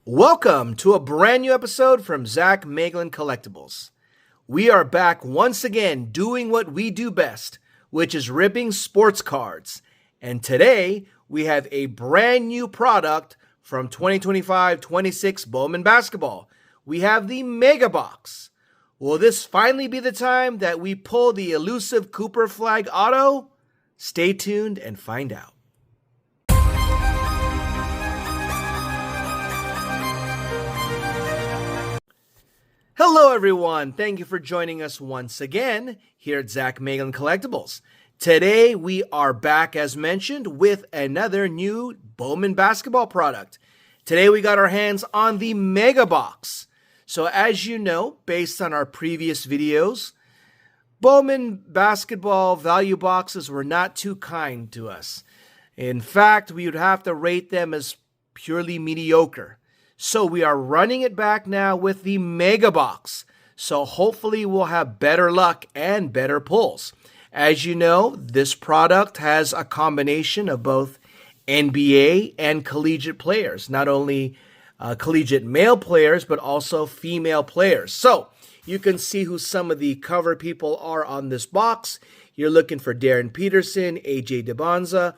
Welcome to a brand new episode from Zach Meglin Collectibles. We are back once again doing what we do best, which is ripping sports cards. And today we have a brand new product from 2025-26 Bowman Basketball. We have the Mega Box. Will this finally be the time that we pull the elusive Cooper Flag auto? Stay tuned and find out. Hello everyone, thank you for joining us once again here at Zach Meglin Collectibles. Today we are back as mentioned with another new Bowman basketball product. Today we got our hands on the Mega Box. So as you know, based on our previous videos, Bowman basketball value boxes were not too kind to us. In fact, we would have to rate them as purely mediocre. So we are running it back now with the Mega Box. So hopefully we'll have better luck and better pulls. As you know, this product has a combination of both NBA and collegiate players. Not only collegiate male players, but also female players. So you can see who some of the cover people are on this box. You're looking for Darren Peterson, AJ DeBonza.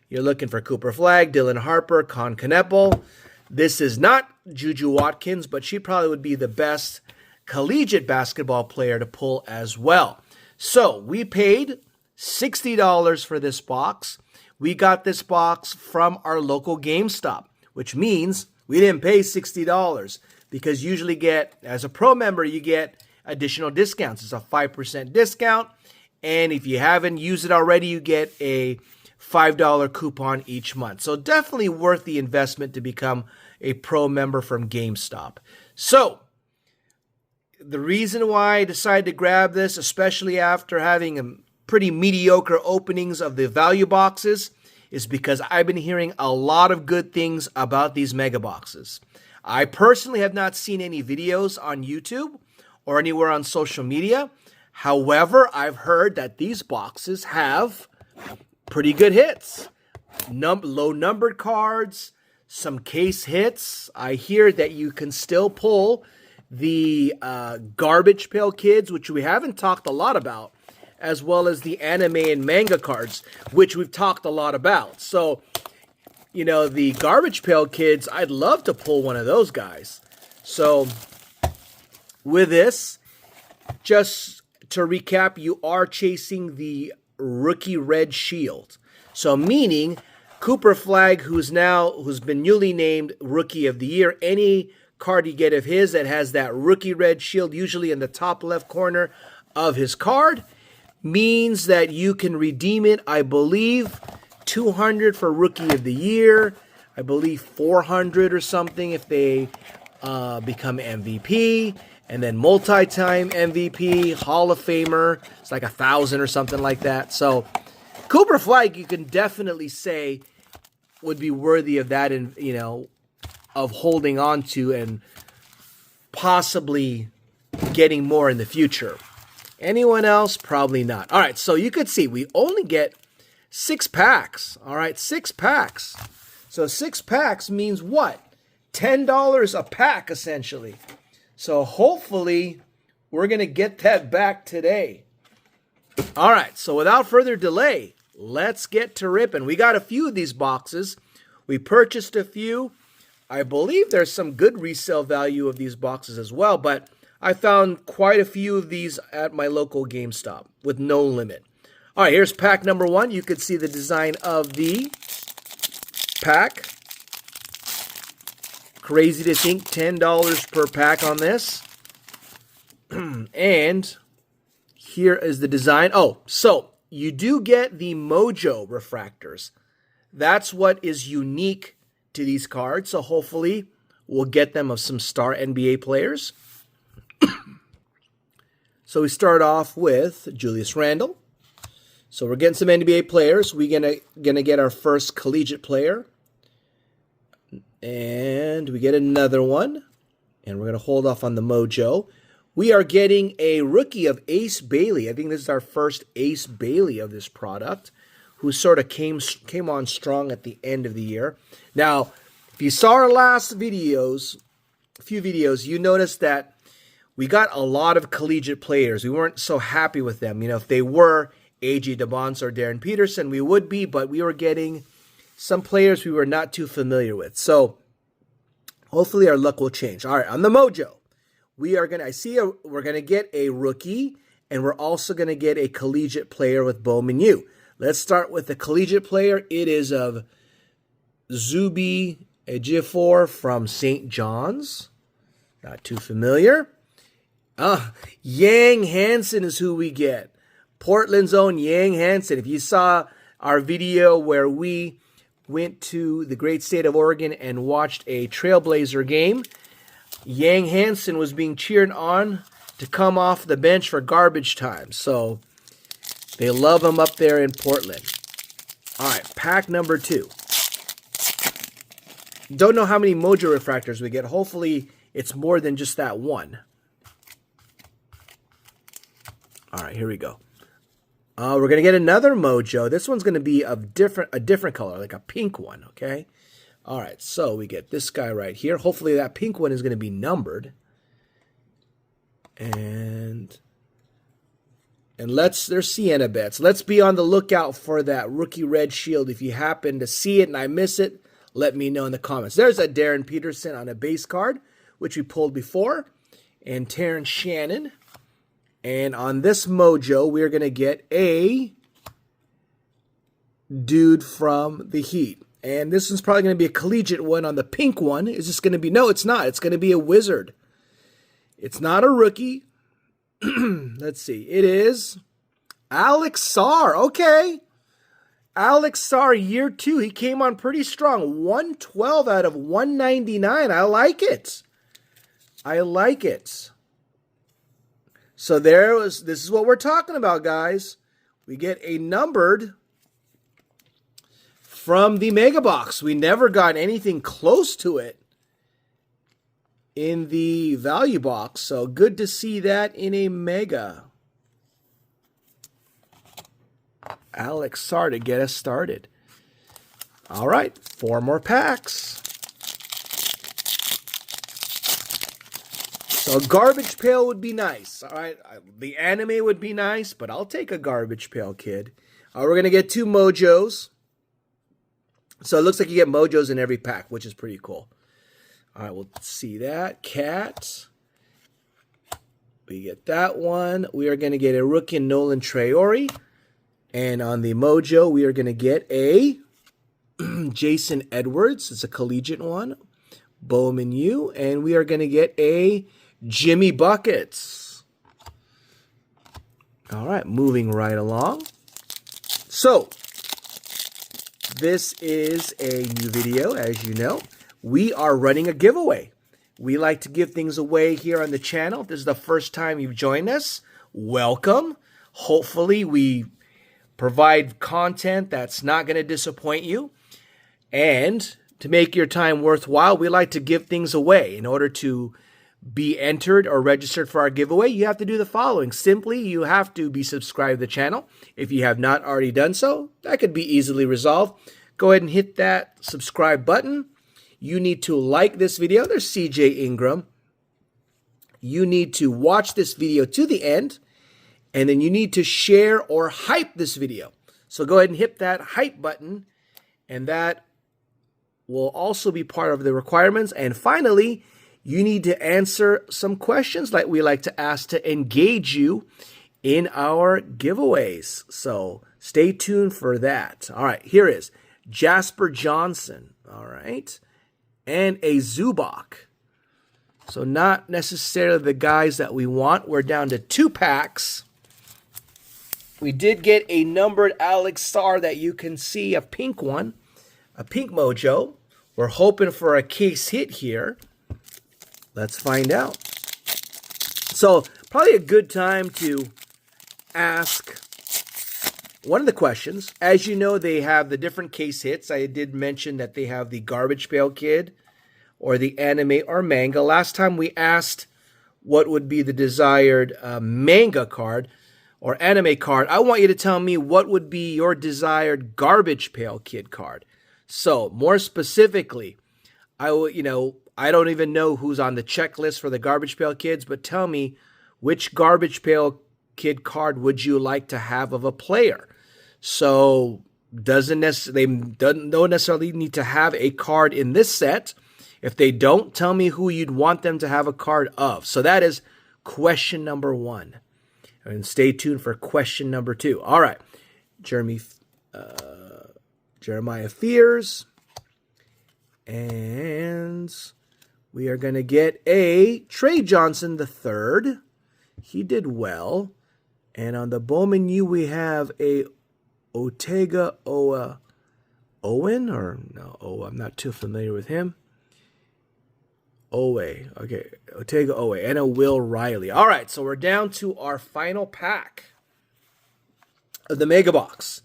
You're looking for Cooper Flag, Dylan Harper, Con Kneppel. This is not Juju Watkins, but she probably would be the best collegiate basketball player to pull as well. So we paid $60 for this box. We got this box from our local Gamestop, which means we didn't pay $60 because you usually get, as a pro member, you get additional discounts. It's a 5% discount. And if you haven't used it already, you get a $5 coupon each month. So definitely worth the investment to become a pro member from GameStop. So the reason why I decided to grab this, especially after having pretty mediocre openings of the value boxes, is because I've been hearing a lot of good things about these mega boxes. I personally have not seen any videos on YouTube or anywhere on social media. However, I've heard that these boxes have pretty good hits. Low numbered cards, some case hits. I hear that you can still pull the Garbage Pail kids, which we haven't talked a lot about, as well as the anime and manga cards, which we've talked a lot about. So, you know, the Garbage Pail kids, I'd love to pull one of those guys. So, with this, just to recap, you are chasing the Rookie Red Shield. So meaning Cooper Flag, who's been newly named Rookie of the Year, any card you get of his that has that Rookie Red Shield, usually in the top left corner of his card, means that you can redeem it, I believe, $200 for Rookie of the Year, I believe $400 or something if they become MVP, and then multi-time MVP, Hall of Famer, it's like $1,000 or something like that. So Cooper Flag, you can definitely say, would be worthy of that, and of holding on to and possibly getting more in the future. Anyone else? Probably not. All right, so you could see we only get 6 packs. All right, 6 packs. So 6 packs means what? $10 a pack, essentially. So hopefully we're going to get that back today. All right, so without further delay, let's get to ripping. We got a few of these boxes. We purchased a few. I believe there's some good resale value of these boxes as well, but I found quite a few of these at my local GameStop with no limit. All right, here's pack number 1. You can see the design of the pack. Crazy to think $10 per pack on this. And here is the design. Oh, so you do get the Mojo refractors. That's what is unique to these cards. So hopefully we'll get them of some star NBA players. So we start off with Julius Randle. So we're getting some NBA players. We're gonna get our first collegiate player. And we get another one. And we're going to hold off on the Mojo. We are getting a rookie of Ace Bailey. I think this is our first Ace Bailey of this product, who sort of came on strong at the end of the year. Now, If you saw our last videos, a few videos, you noticed that we got a lot of collegiate players. We weren't so happy with them. You know, if they were A.J. DeBonce or Darren Peterson, we would be, but we were getting some players we were not too familiar with. So hopefully our luck will change. All right, on the Mojo, we're gonna get a rookie, and we're also gonna get a collegiate player with Bowman U. Let's start with the collegiate player. It is of Zuby Ejiofor from St. John's. Not too familiar. Yang Hansen is who we get. Portland's own Yang Hansen. If you saw our video where we went to the great state of Oregon and watched a Trailblazer game, Yang Hansen was being cheered on to come off the bench for garbage time. So they love him up there in Portland. All right, pack number 2. Don't know how many Mojo refractors we get. Hopefully it's more than just that one. All right, here we go. We're going to get another Mojo. This one's going to be of a different color, like a pink one, okay? All right, so we get this guy right here. Hopefully that pink one is going to be numbered. And there's Sienna bets. Let's be on the lookout for that rookie red shield. If you happen to see it and I miss it, let me know in the comments. There's a Darren Peterson on a base card, which we pulled before, and Terrence Shannon. And on this Mojo, we're going to get a dude from the Heat. And this one's probably going to be a collegiate one. On the pink one, is this going to be... No, it's not. It's going to be a wizard. It's not a rookie. Let's see. It is Alex Sarr. Okay. Alex Sarr, year 2. He came on pretty strong. 112 out of 199. I like it. I like it. So this is what we're talking about, guys. We get a numbered from the Mega Box. We never got anything close to it in the value box. So good to see that in a Mega. Alex Sarr to get us started. All right, 4 more packs. So a Garbage Pail would be nice. All right, the anime would be nice, but I'll take a Garbage Pail, kid. We're going to get 2 Mojos. So it looks like you get Mojos in every pack, which is pretty cool. All right, we'll see that. Cat. We get that one. We are going to get a rookie Nolan Traore. And on the Mojo, we are going to get a Jason Edwards. It's a collegiate one. Bowman U. And we are going to get a Jimmy Buckets. All right, moving right along. So, this is a new video, as you know. We are running a giveaway. We like to give things away here on the channel. If this is the first time you've joined us, welcome. Hopefully, we provide content that's not going to disappoint you. And to make your time worthwhile, we like to give things away. In order to be entered or registered for our giveaway, you have to do the following. Simply, you have to be subscribed to the channel. If you have not already done so, that could be easily resolved. Go ahead and hit that subscribe button. You need to like this video. There's CJ Ingram. You need to watch this video to the end, and then you need to share or hype this video. So go ahead and hit that hype button, and that will also be part of the requirements. And finally, you need to answer some questions like we like to ask to engage you in our giveaways. So stay tuned for that. All right, here is Jasper Johnson. All right. And a Zubac. So not necessarily the guys that we want. We're down to 2 packs. We did get a numbered Alex Sarr that you can see, a pink one, a pink Mojo. We're hoping for a case hit here. Let's find out. So probably a good time to ask one of the questions. As you know, they have the different case hits. I did mention that they have the Garbage Pail Kid or the anime or manga. Last time we asked what would be the desired manga card or anime card. I want you to tell me what would be your desired Garbage Pail Kid card. So more specifically, I will, I don't even know who's on the checklist for the Garbage Pail Kids, but tell me, which Garbage Pail Kid card would you like to have of a player? So they don't necessarily need to have a card in this set. If they don't, tell me who you'd want them to have a card of. So that is question number 1. And stay tuned for question number 2. All right. Jeremiah Fears. And we are going to get a Trey Johnson III. He did well. And on the Bowman U, we have a Otega Owen, or no, I'm not too familiar with him. Okay, Otega Owe, and a Will Riley. All right, so we're down to our final pack of the Mega Box.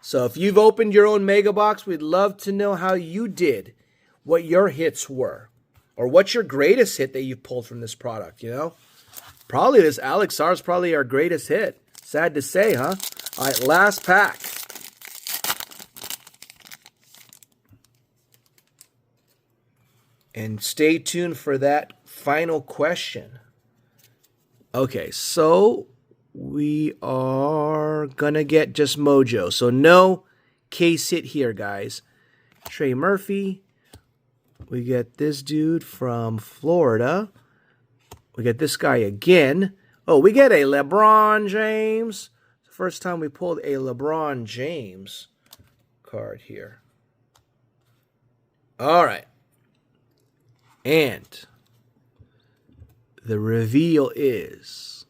So if you've opened your own Mega Box, we'd love to know how you did, what your hits were, or what's your greatest hit that you've pulled from this product, Probably this Alex R is probably our greatest hit. Sad to say, huh? All right, last pack. And stay tuned for that final question. Okay, so we are going to get just Mojo. So no case hit here, guys. Trey Murphy. We get this dude from Florida. We get this guy again. Oh, we get a LeBron James. The first time we pulled a LeBron James card here. All right. And the reveal is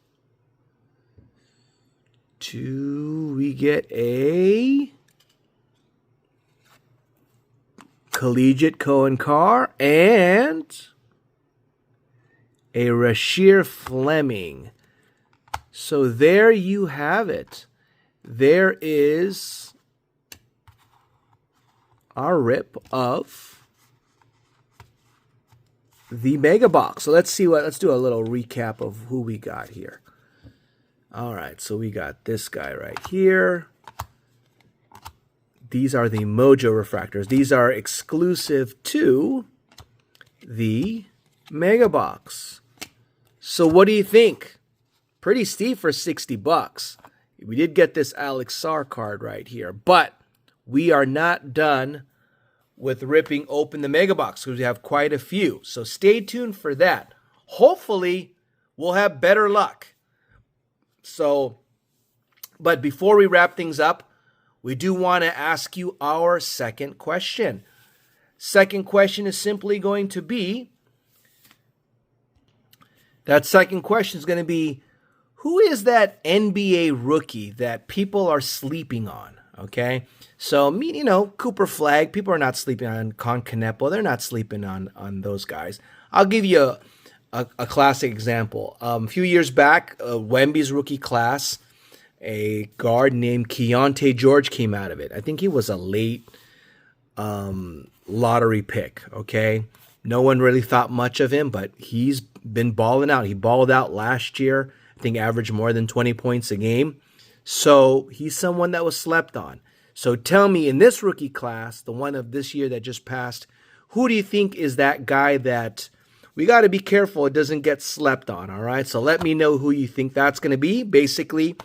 we get a collegiate Cohen Carr and a Rasheer Fleming. So there you have it. There is our rip of the Mega Box. So let's do a little recap of who we got here. All right, so we got this guy right here. These are the Mojo refractors. These are exclusive to the Mega Box. So what do you think? Pretty steep for $60. We did get this Alex Sarr card right here, but we are not done with ripping open the Mega Box because we have quite a few. So stay tuned for that. Hopefully, we'll have better luck. So, but before we wrap things up, we do want to ask you our second question. Second question is simply going to be, who is that NBA rookie that people are sleeping on? Okay, so Cooper Flagg. People are not sleeping on Con Canepo. They're not sleeping on those guys. I'll give you a classic example. A few years back, Wemby's rookie class, a guard named Keontae George came out of it. I think he was a late lottery pick. Okay, no one really thought much of him, but he's been balling out. He balled out last year. I think averaged more than 20 points a game. So he's someone that was slept on. So tell me, in this rookie class, the one of this year that just passed, who do you think is that guy that we got to be careful it doesn't get slept on, all right? So let me know who you think that's going to be. Basically,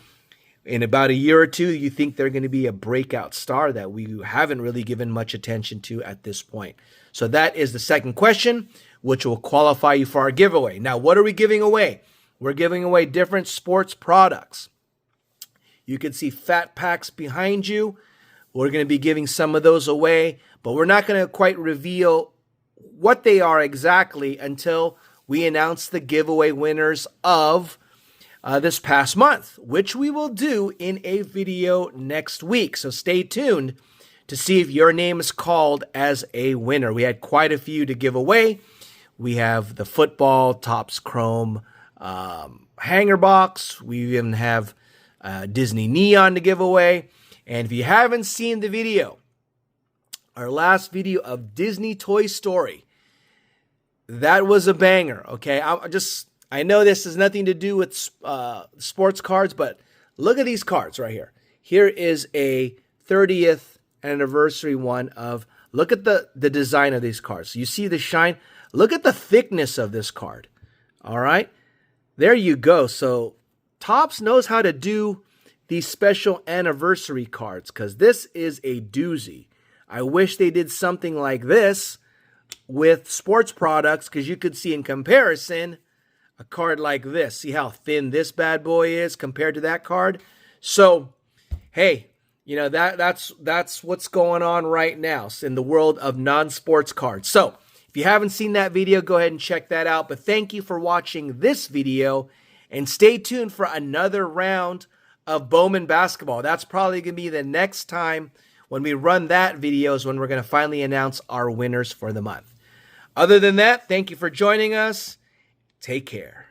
in about a year or two, you think they're going to be a breakout star that we haven't really given much attention to at this point. So that is the second question, which will qualify you for our giveaway. Now, what are we giving away? We're giving away different sports products. You can see fat packs behind you. We're going to be giving some of those away, but we're not going to quite reveal what they are exactly until we announce the giveaway winners of this past month, which we will do in a video next week. So stay tuned to see if your name is called as a winner. We had quite a few to give away. We have the football Topps Chrome hanger box. We even have Disney Neon to give away. And if you haven't seen the video, our last video of Disney Toy Story, that was a banger, okay? I know this has nothing to do with sports cards, but look at these cards right here. Here is a 30th anniversary one of Look at the design of these cards. You see the shine? Look at the thickness of this card. All right? There you go. So Topps knows how to do these special anniversary cards because this is a doozy. I wish they did something like this with sports products because you could see in comparison a card like this. See how thin this bad boy is compared to that card? So, hey, you know, that's what's going on right now in the world of non-sports cards. So, if you haven't seen that video, go ahead and check that out. But thank you for watching this video, and stay tuned for another round of Bowman basketball. That's probably going to be the next time when we run that video is when we're going to finally announce our winners for the month. Other than that, thank you for joining us. Take care.